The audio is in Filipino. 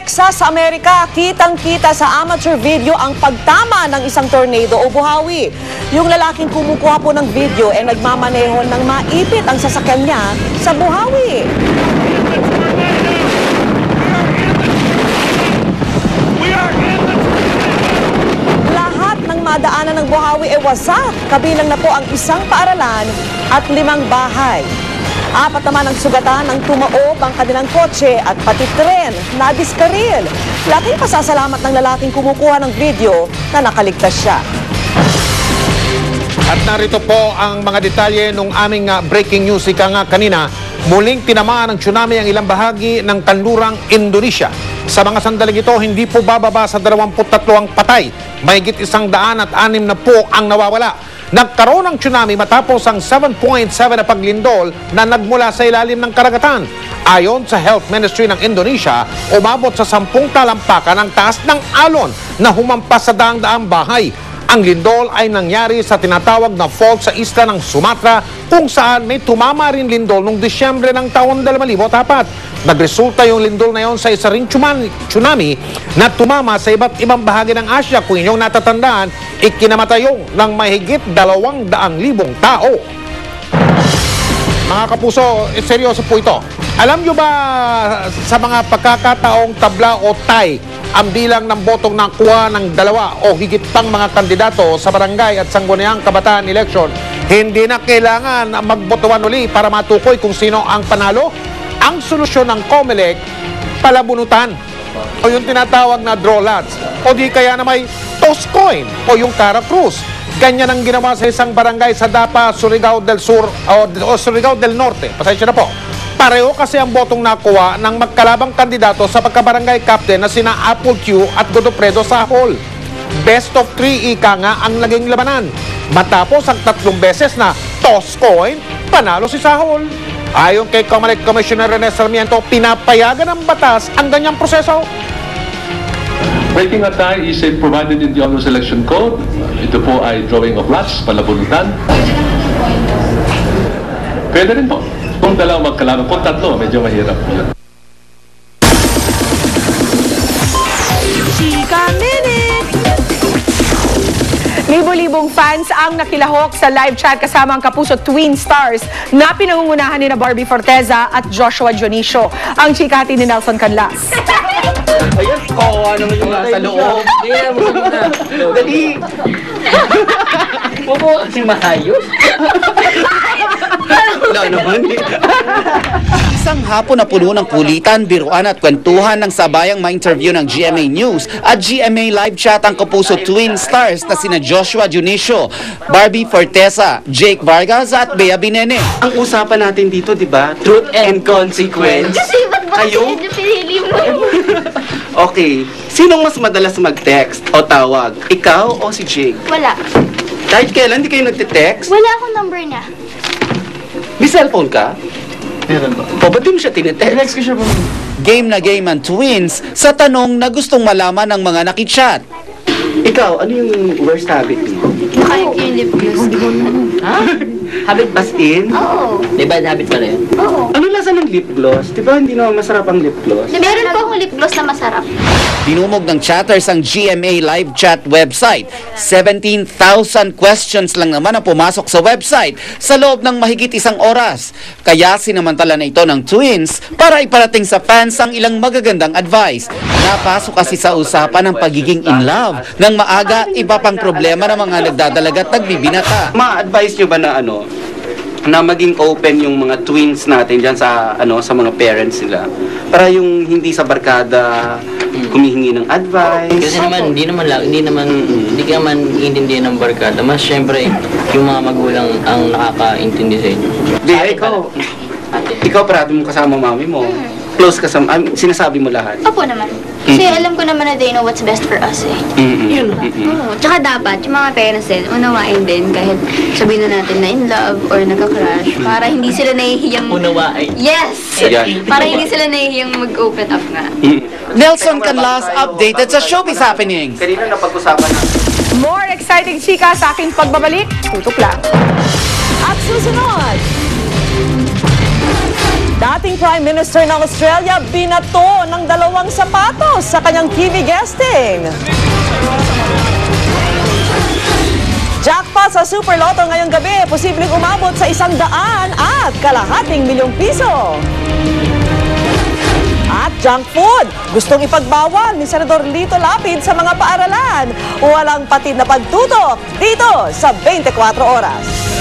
Texas, Amerika, kitang-kita sa amateur video ang pagtama ng isang tornado o buhawi. Yung lalaking kumukuha po ng video ay nagmamaneho ng maipit ang sasakyan niya sa buhawi. Lahat ng madaanan ng buhawi ay wasak. Kabilang na po ang isang paaralan at 5 bahay. 4 naman ang sugatan ng tumaob ang kanilang kotse at pati tren na diskaril. Laking pasasalamat ng lalaking kumukuha ng video na nakaligtas siya. At narito po ang mga detalye ng aming breaking news. Ika nga kanina, muling tinamaan ng tsunami ang ilang bahagi ng kanlurang Indonesia. Sa mga sandaling ito, hindi po bababa sa 23 ang patay. Mahigit 106 na po ang nawawala. Nagkaroon ng tsunami matapos ang 7.7 na paglindol na nagmula sa ilalim ng karagatan. Ayon sa Health Ministry ng Indonesia, umabot sa 10 talampakan ang taas ng alon na humampas sa daang-daang bahay. Ang lindol ay nangyari sa tinatawag na fault sa isla ng Sumatra kung saan may tumama rin lindol noong Disyembre ng taon 2004. Nagresulta yung lindol na yon sa isa ring tsunami na tumama sa iba't ibang bahagi ng Asia. Kung inyong natatandaan, ikinamatay yung ng mahigit 200,000 tao. Mga kapuso, seryoso po ito. Alam nyo ba sa mga pagkakataong tabla o tie, ang bilang ng botong nakuha ng 2 o higit pang mga kandidato sa barangay at sangguniang kabataan election, hindi na kailangan magbotohan uli para matukoy kung sino ang panalo? Ang solusyon ng COMELEC, palabunutan o yung tinatawag na draw lots o di kaya na may toss coin o yung Cara Cruz. Ganyan ang ginawa sa isang barangay sa Dapa, Surigao del Sur o Surigao del Norte. Pasensya na po. Pareho kasi ang botong nakuha ng magkalabang kandidato sa pagkabarangay captain na sina Apple Q at Godofredo Sahol. Best of 3 ika nga ang naging labanan. Matapos ang 3 beses na toss coin, panalo si Sahol. Ayon kay COMELEC Commissioner Rene Sarmiento, pinapayagan ng batas ang ganyang proseso. Breaking a tie is provided in the Honors Election Code. Ito po ay drawing of lots, palabunutan. Pwede rin po. Kung 2 magkalaban, kung 3, medyo mahirap yun. Chika Minute! Libo-libong fans ang nakilahok sa live chat kasama ang Kapuso Twin Stars na pinangungunahan ni na Barbie Forteza at Joshua Dionisio. Ang chikati ni Nelson Canlas. Ayun, kawawa naman yung nasa loob. Kaya mo na. Dali! Pupo kasi maayos. Wala naman eh. Isang hapon na puno ng kulitan, biruan at kwentuhan ng sabayang ma-interview ng GMA News at GMA Live Chat ang Kapuso Twin Stars na sina Joshua Dionisio, Barbie Forteza, Jake Vargas at Bea Binene. Ang usapan natin dito, di ba? Truth and consequence. Kasi ba't ba Kayo? pinili mo? Okay, sinong mas madalas mag-text o tawag? Ikaw o si Jake? Wala. Kahit kailan di kayo nagte-text? Wala akong number niya. May cellphone ka? Meron ba? O, ba't di mo siya tinetext? ko siya ba? Game na game ang twins sa tanong na gustong malaman ng mga nakichat. Ikaw, ano yung worst habit mo? Nakain ko yung lip gloss. Ha? Habit as in? Oo. Di ba habit pala yun? Oo. Ano lasa ng lip gloss? Di ba hindi naman masarap ang lip gloss? Meron pa akong lip gloss na masarap. Dinumog ng chatters ang GMA Live Chat website. 17,000 questions lang naman ang pumasok sa website sa loob ng mahigit 1 oras. Kaya sinamantala na ito ng twins para iparating sa fans ang ilang magagandang advice. Napasok kasi sa usapan ng pagiging in love ng maaga at iba pang problema ng mga nagdadalaga at nagbibinata. Ma-advise nyo ba na na maging open yung mga twins natin dyan sa sa mga parents nila para yung hindi sa barkada humihingi ng advice? Kasi naman hindi ka man iintindihan ng barkada. Mas syempre yung mga magulang ang nakakaintindi sa inyo. Di, ikaw parati mo kasama mami mo. Close ka sa sinasabi mo lahat. Opo naman. Kasi alam ko naman na they know what's best for us eh. Yun. Oo. Tsaka dapat, yung mga parents din, unawain din kahit sabihin na natin na in love or nagka-crush para hindi sila nahihiyang... Unawain? Yes! Yan. Para hindi sila nahihiyang mag-open up nga. Nelson Canlas updated sa Showbiz Happenings. Kanina napag-usapan natin. More exciting chika sa aking pagbabalik. Tutok lang. At susunod, dating dating Prime Minister ng Australia binato ng 2 sapatos sa kanyang TV guesting. Jackpot sa Super Lotto ngayong gabi, posibleng umabot sa 100 at kalahating milyong piso. At junk food, gustong ipagbawal ni Senador Lito Lapid sa mga paaralan. Walang patid na pagtutok dito sa 24 Oras.